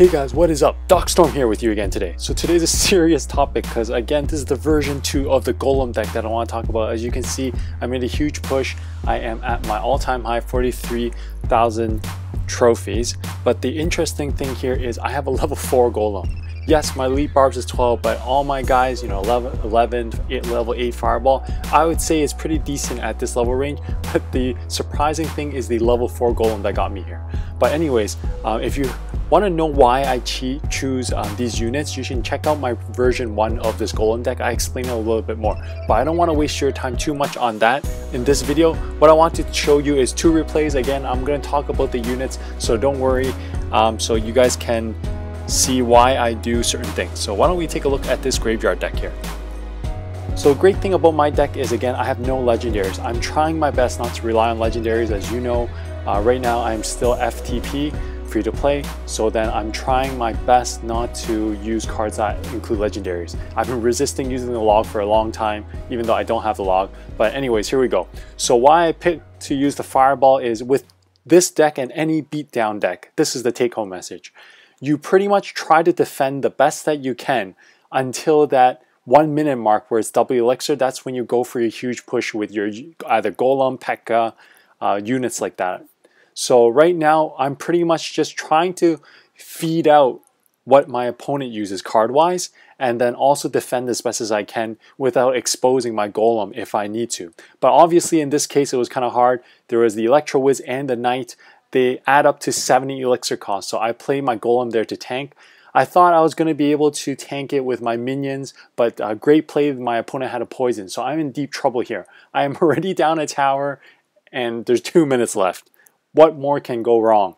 Hey guys, what is up? Darkstorm here with you again today. So today's a serious topic because again, this is the version 2 of the Golem deck that I want to talk about. As you can see, I made a huge push. I am at my all-time high 43,000 trophies. But the interesting thing here is I have a level 4 Golem. Yes, my elite Barbs is 12, but all my guys, 11, level 8 Fireball, I would say is pretty decent at this level range. But the surprising thing is the level 4 Golem that got me here. But anyways, if you want to know why I choose these units, you should check out my version 1 of this Golem deck. I explain it a little bit more, but I don't want to waste your time too much on that. In this video, what I want to show you is 2 replays. Again, I'm going to talk about the units, so don't worry, so you guys can see why I do certain things. So why don't we take a look at this graveyard deck here. So the great thing about my deck is, again, I have no legendaries. I'm trying my best not to rely on legendaries. As you know, right now I'm still FTP, free to play, so then I'm trying my best not to use cards that include legendaries. I've been resisting using the log for a long time, even though I don't have the log. But anyways, here we go. So why I picked to use the Fireball is with this deck and any beatdown deck, this is the take-home message. You pretty much try to defend the best that you can until that 1 minute mark where it's double elixir. That's when you go for your huge push with your either Golem, P.E.K.K.A, units like that. So right now, I'm pretty much just trying to feed out what my opponent uses card-wise, and then also defend as best as I can without exposing my Golem if I need to. But obviously in this case, it was kind of hard. There was the Electro Wiz and the Knight. They add up to 70 elixir cost, so I play my Golem there to tank. I thought I was going to be able to tank it with my minions, but great play, my opponent had a poison, so I'm in deep trouble here. I am already down a tower, and there's 2 minutes left. What more can go wrong?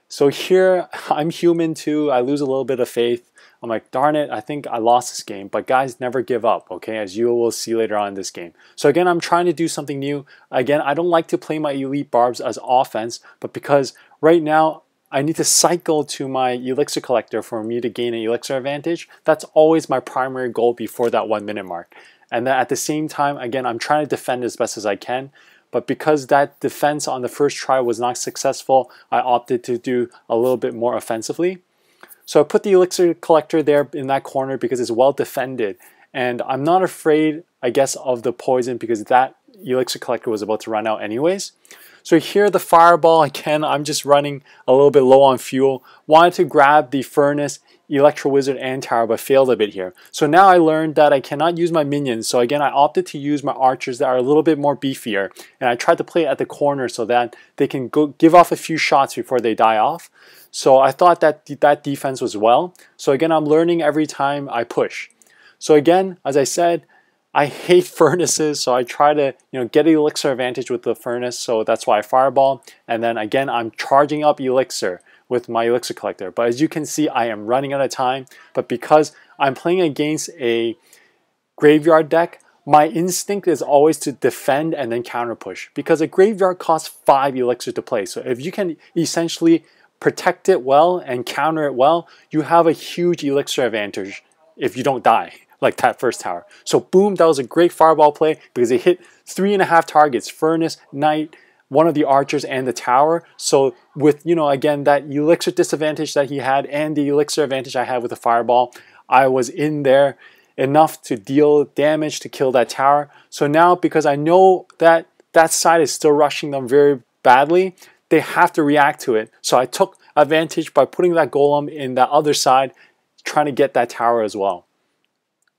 So here, I'm human too. I lose a little bit of faith. I'm like, darn it, I think I lost this game. But guys, never give up, okay? As you will see later on in this game. So again, I'm trying to do something new. Again, I don't like to play my elite Barbs as offense, but because right now, I need to cycle to my elixir collector for me to gain an elixir advantage. That's always my primary goal before that 1 minute mark. And then at the same time, again, I'm trying to defend as best as I can. But because that defense on the first try was not successful, I opted to do a little bit more offensively. So I put the elixir collector there in that corner because it's well defended. And I'm not afraid, I guess, of the poison because that elixir collector was about to run out anyways. So here the Fireball, again, I'm just running a little bit low on fuel. Wanted to grab the Furnace, Electro Wizard, and Tower, but failed a bit here. So now I learned that I cannot use my minions. So again, I opted to use my archers that are a little bit more beefier. And I tried to play it at the corner so that they can go give off a few shots before they die off. So I thought that that defense was well. So again, I'm learning every time I push. So again, as I said, I hate furnaces, so I try to get an elixir advantage with the furnace, so that's why I Fireball. And then again, I'm charging up elixir with my elixir collector. But as you can see, I am running out of time. But because I'm playing against a graveyard deck, my instinct is always to defend and then counter push. Because a graveyard costs 5 elixir to play. So if you can essentially protect it well and counter it well, you have a huge elixir advantage if you don't die, like that first tower. So boom, that was a great Fireball play because it hit 3.5 targets, Furnace, Knight, one of the archers, and the tower. So with, again, that elixir disadvantage that he had and the elixir advantage I had with the Fireball, I was in there enough to deal damage to kill that tower. So now, because I know that that side is still rushing them very badly, they have to react to it. So I took advantage by putting that Golem in that other side, trying to get that tower as well.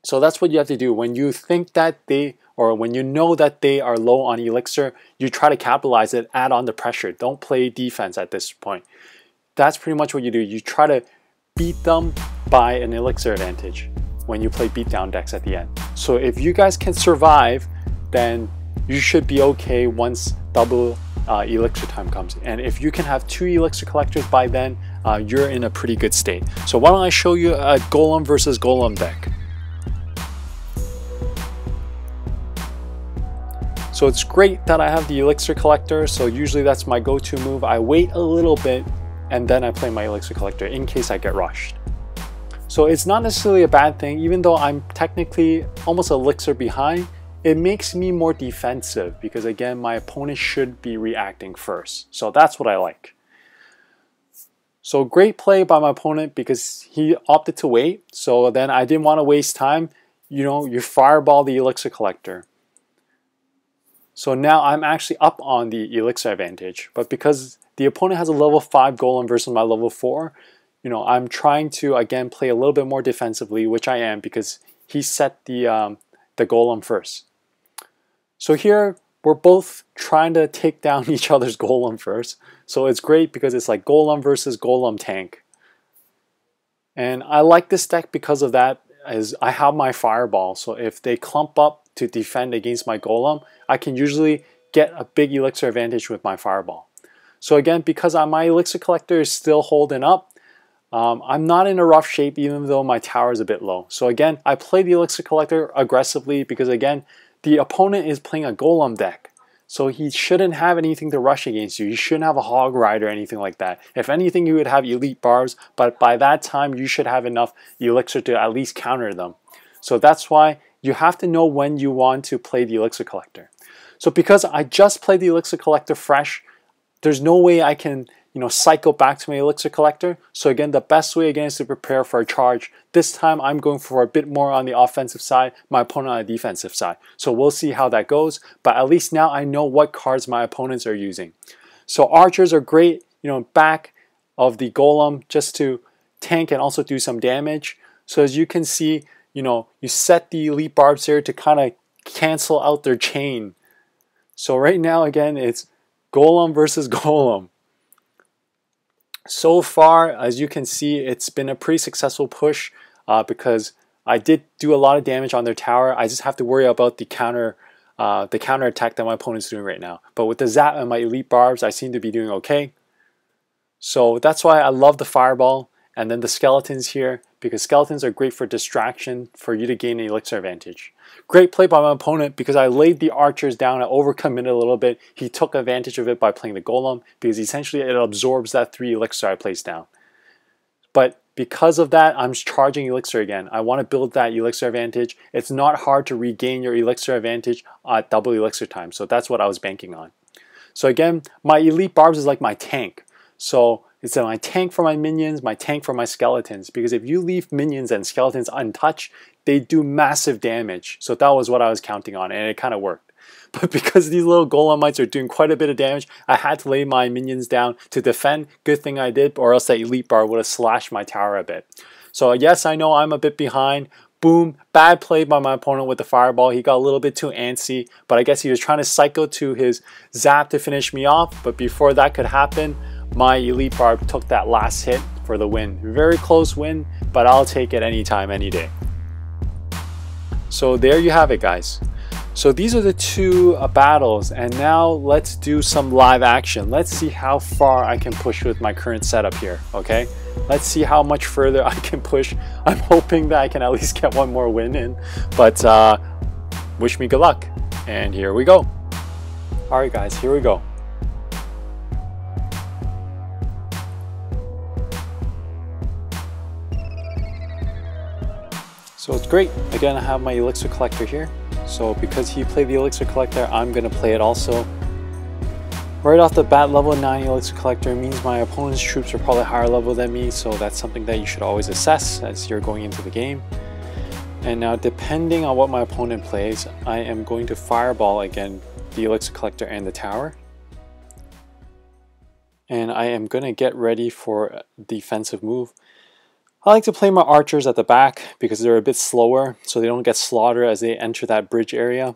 So that's what you have to do. When you think that when you know that they are low on elixir, you try to capitalize it, add on the pressure. Don't play defense at this point. That's pretty much what you do. You try to beat them by an elixir advantage when you play beatdown decks at the end. So if you guys can survive, then you should be okay once double elixir time comes. And if you can have 2 elixir collectors by then, you're in a pretty good state. So why don't I show you a Golem versus Golem deck. So it's great that I have the elixir collector, so usually that's my go-to move. I wait a little bit and then I play my elixir collector in case I get rushed. So it's not necessarily a bad thing, even though I'm technically almost elixir behind, it makes me more defensive because again, my opponent should be reacting first. So that's what I like. So great play by my opponent because he opted to wait. So then I didn't want to waste time. You know, you fireball the elixir collector. So now I'm actually up on the elixir advantage. But because the opponent has a level 5 golem versus my level 4, you know, I'm trying to again play a little bit more defensively, which I am because he set the golem first. So here we're both trying to take down each other's golem first. So it's great because it's like golem versus golem tank. And I like this deck because of that, as I have my fireball. So if they clump up to defend against my golem, I can usually get a big elixir advantage with my fireball. So again, because my elixir collector is still holding up, I'm not in a rough shape even though my tower is a bit low. So again, I play the elixir collector aggressively because again, the opponent is playing a golem deck. So he shouldn't have anything to rush against you. You shouldn't have a Hog Rider or anything like that. If anything, you would have elite Barbs, but by that time, you should have enough elixir to at least counter them. So that's why you have to know when you want to play the elixir collector. So because I just played the elixir collector fresh, there's no way I can, you know, cycle back to my elixir collector. So again, the best way again is to prepare for a charge. This time I'm going for a bit more on the offensive side, my opponent on the defensive side. So we'll see how that goes, but at least now I know what cards my opponents are using. So archers are great, you know, back of the golem just to tank and also do some damage. So as you can see, you know, you set the elite barbs here to kind of cancel out their chain. So right now again, it's golem versus golem. So far, as you can see, it's been a pretty successful push because I did do a lot of damage on their tower. I just have to worry about the counter attack that my opponent's doing right now. But with the zap and my elite barbs, I seem to be doing okay. So that's why I love the fireball and then the skeletons here, because skeletons are great for distraction for you to gain an elixir advantage. Great play by my opponent because I laid the archers down. I overcommitted a little bit. He took advantage of it by playing the golem because essentially it absorbs that 3 elixir I placed down. But because of that, I'm charging elixir again. I want to build that elixir advantage. It's not hard to regain your elixir advantage at double elixir time. So that's what I was banking on. So again, my elite barbs is like my tank. So it's my tank for my minions, my tank for my skeletons. Because if you leave minions and skeletons untouched, they do massive damage. So that was what I was counting on, and it kind of worked. But because these little golemites are doing quite a bit of damage, I had to lay my minions down to defend. Good thing I did, or else that elite bar would have slashed my tower a bit. So yes, I know I'm a bit behind. Boom, bad play by my opponent with the fireball. He got a little bit too antsy, but I guess he was trying to cycle to his zap to finish me off. But before that could happen, my elite barb took that last hit for the win. Very close win, but I'll take it anytime, any day. So there you have it, guys. So these are the 2 battles, and now let's do some live action. Let's see how far I can push with my current setup here, okay? Let's see how much further I can push. I'm hoping that I can at least get 1 more win in, but wish me good luck. And here we go. All right, guys, here we go. So it's great. Again, I have my elixir collector here. So because he played the elixir collector, I'm going to play it also. Right off the bat, level 9 elixir collector means my opponent's troops are probably higher level than me, so that's something that you should always assess as you're going into the game. And now depending on what my opponent plays, I am going to fireball again the elixir collector and the tower. And I am going to get ready for a defensive move. I like to play my archers at the back because they're a bit slower so they don't get slaughtered as they enter that bridge area.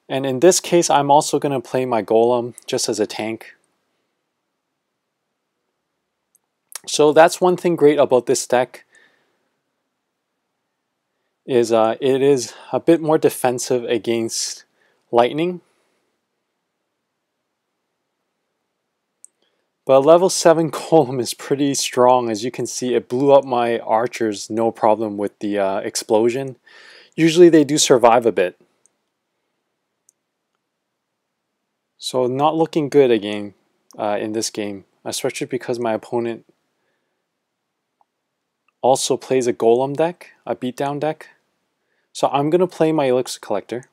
And in this case, I'm also going to play my golem just as a tank. So that's one thing great about this deck is it is a bit more defensive against lightning. But level 7 golem is pretty strong. As you can see, it blew up my archers no problem with the explosion. Usually they do survive a bit. So not looking good again in this game, especially because my opponent also plays a golem deck, a beatdown deck. So I'm going to play my elixir collector.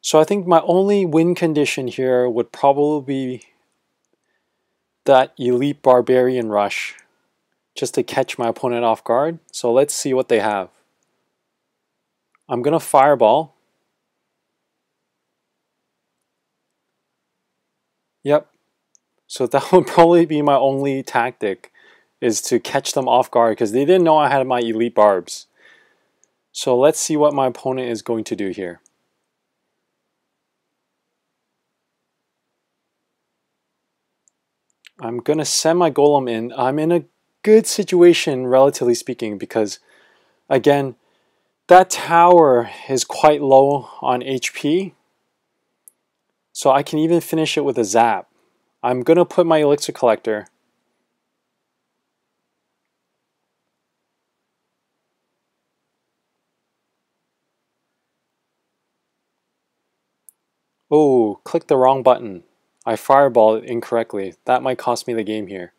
So I think my only win condition here would probably be that elite barbarian rush, just to catch my opponent off guard. So let's see what they have. I'm gonna fireball. Yep. So that would probably be my only tactic, is to catch them off guard because they didn't know I had my elite barbs. So let's see what my opponent is going to do here. I'm gonna send my golem in. I'm in a good situation, relatively speaking, because again, that tower is quite low on HP. So I can even finish it with a zap. I'm gonna put my elixir collector. Oh, click the wrong button. I fireballed incorrectly. That might cost me the game here.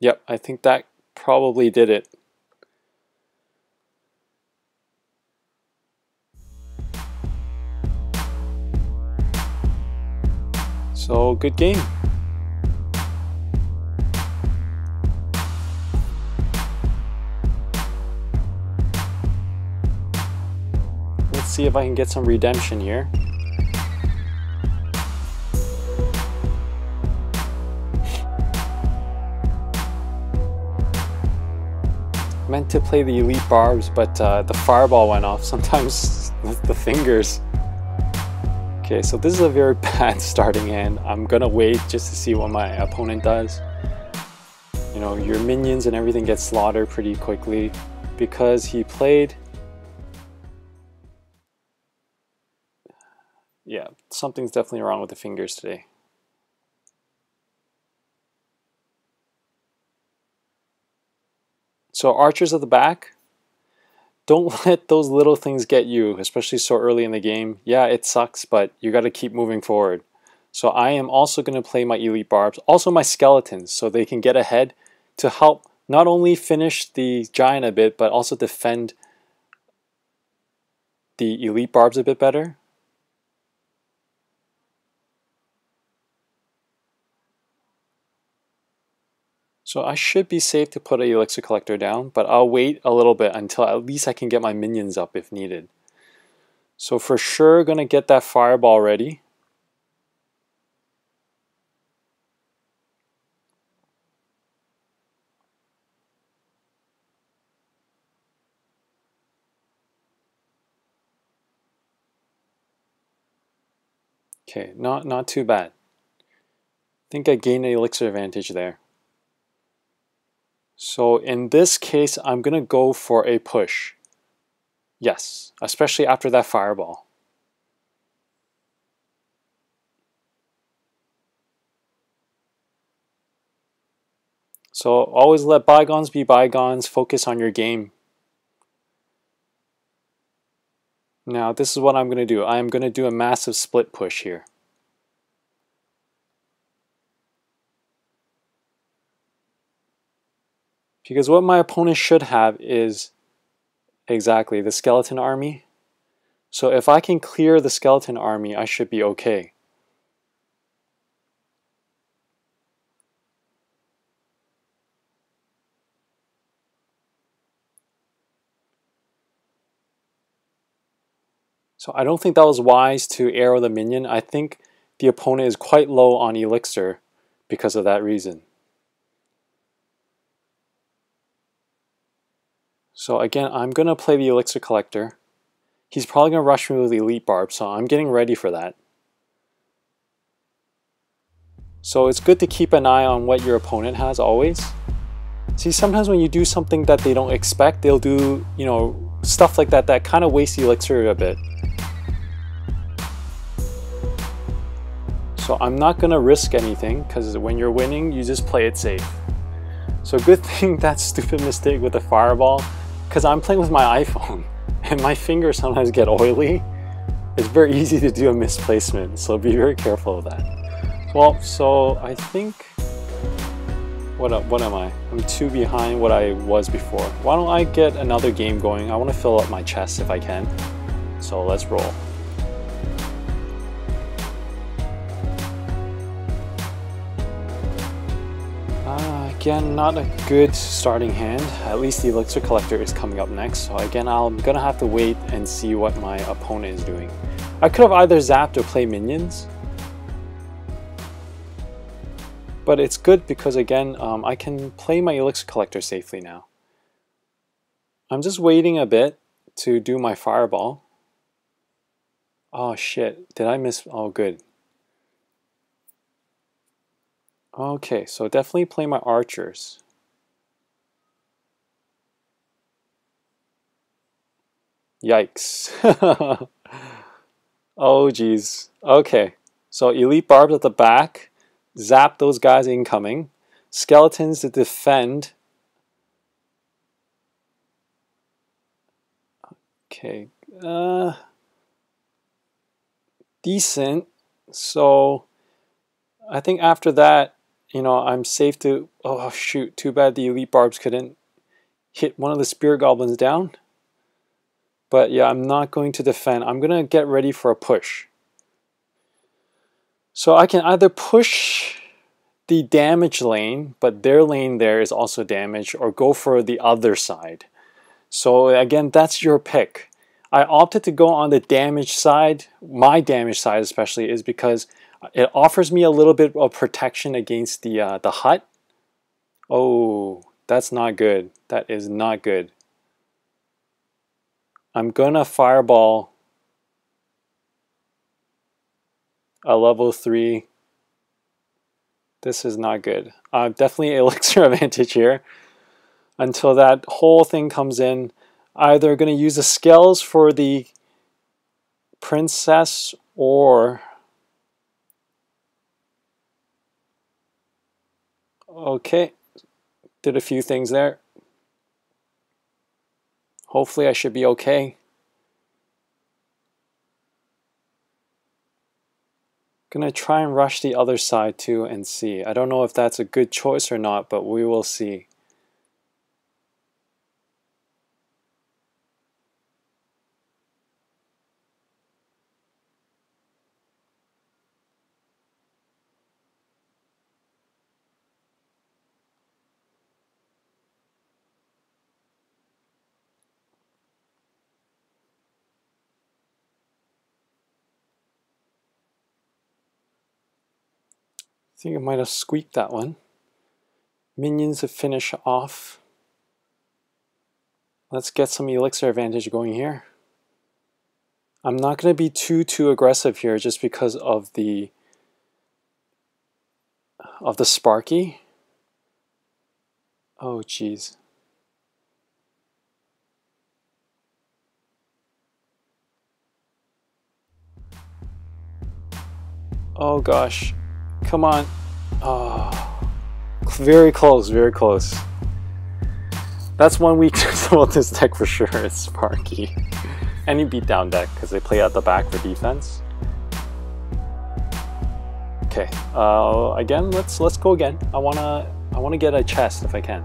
Yep, I think that probably did it. So, good game. Let's see if I can get some redemption here. Meant to play the elite barbs, but the fireball went off, sometimes with the fingers. Okay, so this is a very bad starting hand. I'm gonna wait just to see what my opponent does. You know, your minions and everything get slaughtered pretty quickly because he played... Yeah, something's definitely wrong with the fingers today. So archers at the back, don't let those little things get you, especially so early in the game. Yeah, it sucks, but you got to keep moving forward. So I am also going to play my elite barbs, also my skeletons, so they can get ahead to help not only finish the giant a bit, but also defend the elite barbs a bit better. So I should be safe to put an elixir collector down, but I'll wait a little bit until at least I can get my minions up if needed. So for sure, gonna get that fireball ready. Okay, not too bad. I think I gained an elixir advantage there. So in this case, I'm gonna go for a push. Yes, especially after that fireball. So always let bygones be bygones, focus on your game. Now this is what I'm gonna do. I'm gonna do a massive split push here. Because what my opponent should have is exactly the skeleton army. So if I can clear the skeleton army, I should be okay. So I don't think that was wise to arrow the minion. I think the opponent is quite low on elixir because of that reason. So again, I'm going to play the elixir collector. He's probably going to rush me with the elite barb, so I'm getting ready for that. So it's good to keep an eye on what your opponent has always. See, sometimes when you do something that they don't expect, they'll do, you know, stuff like that that kind of wastes the elixir a bit. So I'm not going to risk anything, because when you're winning, you just play it safe. So good thing that stupid mistake with the fireball, because I'm playing with my iPhone and my fingers sometimes get oily. It's very easy to do a misplacement, so be very careful of that. Well, so I think What am I? I'm 2 behind what I was before. Why don't I get another game going? I want to fill up my chest if I can. So let's roll. Again, not a good starting hand. At least the elixir collector is coming up next. So again, I'm gonna have to wait and see what my opponent is doing. I could have either zapped or play minions. But it's good because again, I can play my elixir collector safely now. I'm just waiting a bit to do my fireball. Oh shit, did I miss? Oh good. Okay, so definitely play my archers. Yikes. Oh geez. Okay, so elite barbs at the back. Zap those guys incoming. Skeletons to defend. Okay. Decent. So I think after that, you know, I'm safe to... Oh shoot, too bad the elite barbs couldn't hit one of the spirit goblins down. But yeah, I'm not going to defend. I'm going to get ready for a push. So I can either push the damage lane, but their lane there is also damaged, or go for the other side. So again, that's your pick. I opted to go on the damage side. My damage side especially is because it offers me a little bit of protection against the hut. Oh, that's not good. That is not good. I'm gonna fireball a level 3. This is not good. Definitely elixir advantage here. Until that whole thing comes in, either going to use the scales for the princess or... Okay, did a few things there. Hopefully I should be okay. Gonna try and rush the other side too and see. I don't know if that's a good choice or not, but we will see. I think I might have squeaked that one. Minions to finish off. Let's get some elixir advantage going here. I'm not going to be too aggressive here just because of the Sparky. Oh geez. Oh gosh. Come on. Oh, very close, very close. That's one weakness about this deck for sure, it's Sparky. Any beatdown deck, because they play at the back for defense. Okay, again, let's go again. I wanna get a chest if I can.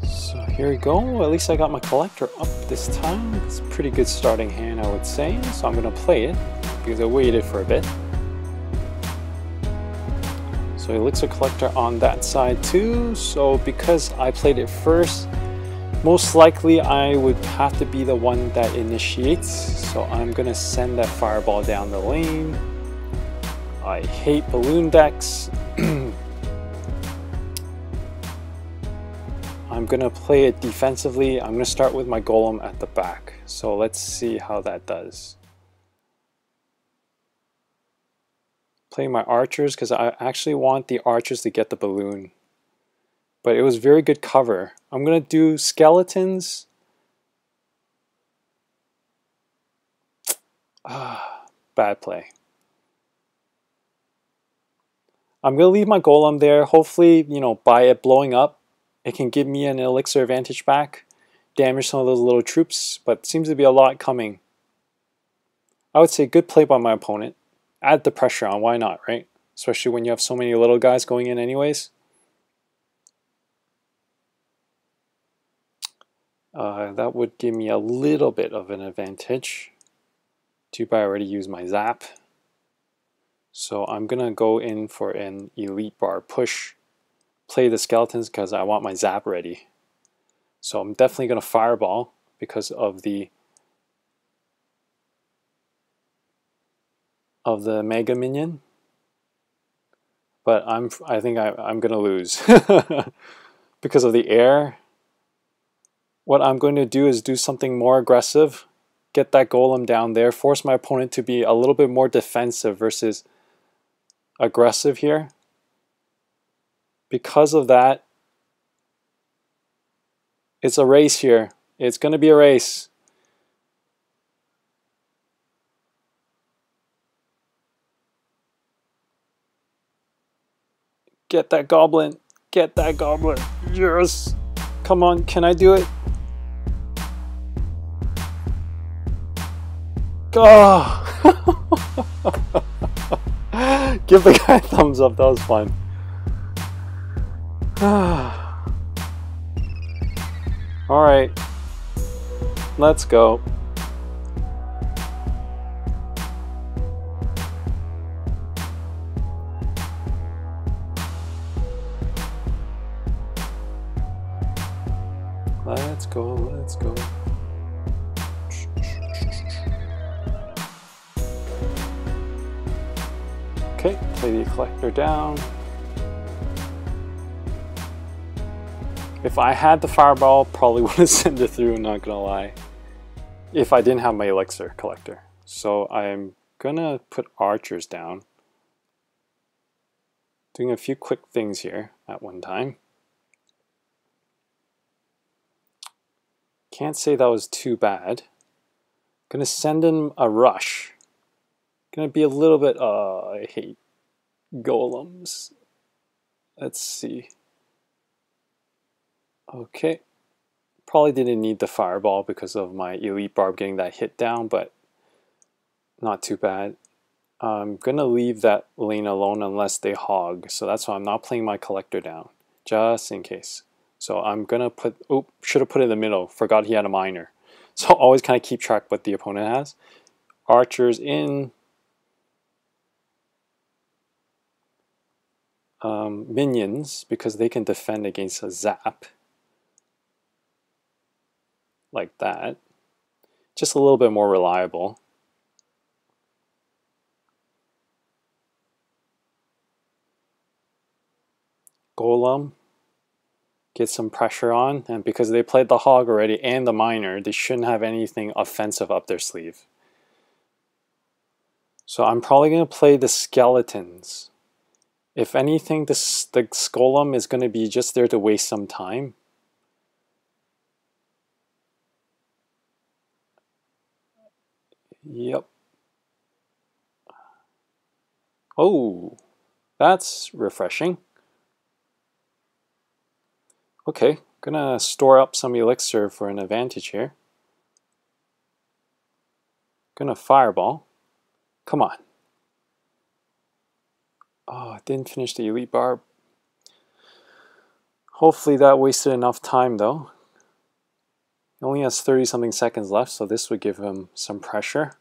So here we go. At least I got my collector up this time. It's a pretty good starting hand, I would say. So I'm gonna play it because I waited for a bit. So elixir collector on that side too. So because I played it first, most likely I would have to be the one that initiates. So I'm gonna send that fireball down the lane. I hate balloon decks. I'm gonna play it defensively. I'm gonna start with my golem at the back. So let's see how that does. Play my archers because I actually want the archers to get the balloon. But it was very good cover. I'm gonna do skeletons. Bad play. I'm gonna leave my golem there. Hopefully, you know, by it blowing up, it can give me an elixir advantage back. Damage some of those little troops, but seems to be a lot coming. I would say good play by my opponent. Add the pressure on, why not, right? Especially when you have so many little guys going in anyways. That would give me a little bit of an advantage. Too bad I already used my zap. So I'm going to go in for an elite bar push. Play the skeletons because I want my zap ready. So I'm definitely going to fireball because of the mega minion. But I think I'm going to lose because of the air. What I'm going to do is do something more aggressive. Get that golem down there. Force my opponent to be a little bit more defensive versus aggressive here. Because of that, it's a race here. It's going to be a race. Get that goblin. Get that goblin. Yes. Come on, can I do it? Go! Give the guy a thumbs up, that was fun. Alright, let's go. Let's go, let's go. Okay, play the collector down. If I had the fireball, probably would have sent it through, not gonna lie. If I didn't have my elixir collector. So I'm gonna put archers down. Doing a few quick things here at one time. Can't say that was too bad. Gonna send in a rush. Gonna be a little bit, I hate golems. Let's see. Okay. Probably didn't need the fireball because of my elite barb getting that hit down, but not too bad. I'm gonna leave that lane alone unless they hog. So that's why I'm not playing my collector down, just in case. So I'm gonna put, oh, should have put it in the middle. Forgot he had a miner. So always kind of keep track what the opponent has. Archers in. Minions, because they can defend against a zap. Like that. Just a little bit more reliable. Golem. Get some pressure on, and because they played the hog already and the miner, they shouldn't have anything offensive up their sleeve. So I'm probably going to play the skeletons. If anything, the golem is going to be just there to waste some time. Yep. Oh, that's refreshing. Okay, gonna store up some elixir for an advantage here. Gonna fireball. Come on. Oh, didn't finish the elite barb. Hopefully that wasted enough time though. He only has 30 something seconds left, so this would give him some pressure.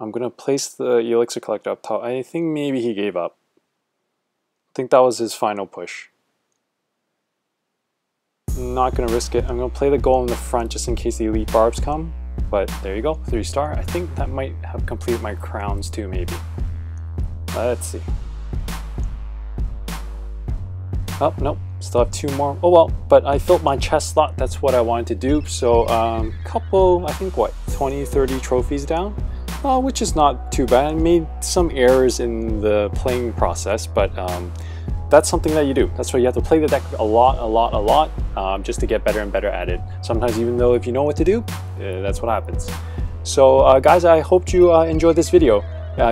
I'm gonna place the elixir collector up top. I think maybe he gave up. I think that was his final push. Not gonna risk it. I'm gonna play the goal in the front just in case the elite barbs come. But there you go, 3-star. I think that might have completed my crowns too, maybe. Let's see. Oh, nope, still have 2 more. Oh well, but I filled my chest slot. That's what I wanted to do. So couple, I think what, 20, 30 trophies down, which is not too bad. I made some errors in the playing process, but that's something that you do. That's why you have to play the deck a lot, just to get better and better at it. Sometimes even though if you know what to do, that's what happens. So guys, I hope you enjoyed this video.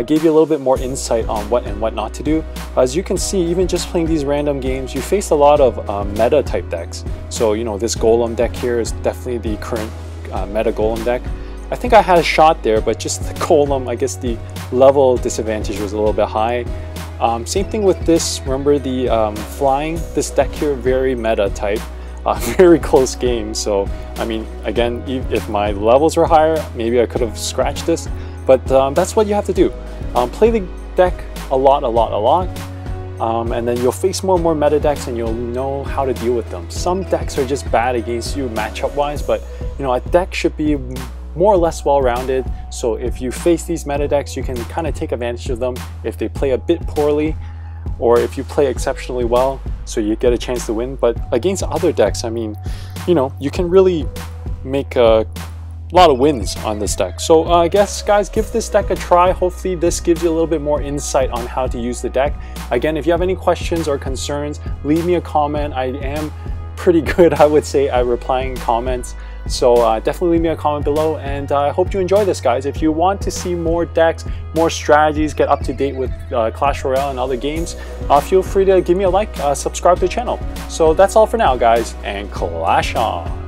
Gave you a little bit more insight on what and what not to do. As you can see, even just playing these random games, you face a lot of meta type decks. So you know, this Golem deck here is definitely the current meta Golem deck. I think I had a shot there, but just the Golem, I guess the level disadvantage was a little bit high. Same thing with this, remember the flying, this deck here, very meta type, very close game. So, I mean, again, if my levels were higher, maybe I could have scratched this, but that's what you have to do. Play the deck a lot, and then you'll face more and more meta decks and you'll know how to deal with them. Some decks are just bad against you matchup wise, but you know, a deck should be more or less well-rounded. So if you face these meta decks, you can kind of take advantage of them if they play a bit poorly, or if you play exceptionally well, so you get a chance to win. But against other decks, I mean, you know, you can really make a lot of wins on this deck. So I guess, guys, give this deck a try. Hopefully this gives you a little bit more insight on how to use the deck. Again, if you have any questions or concerns, leave me a comment. I am pretty good, I would say, at replying comments. So definitely leave me a comment below, and I hope you enjoy this, guys. If you want to see more decks, more strategies, get up to date with Clash Royale and other games, feel free to give me a like, subscribe to the channel. So that's all for now, guys, and clash on!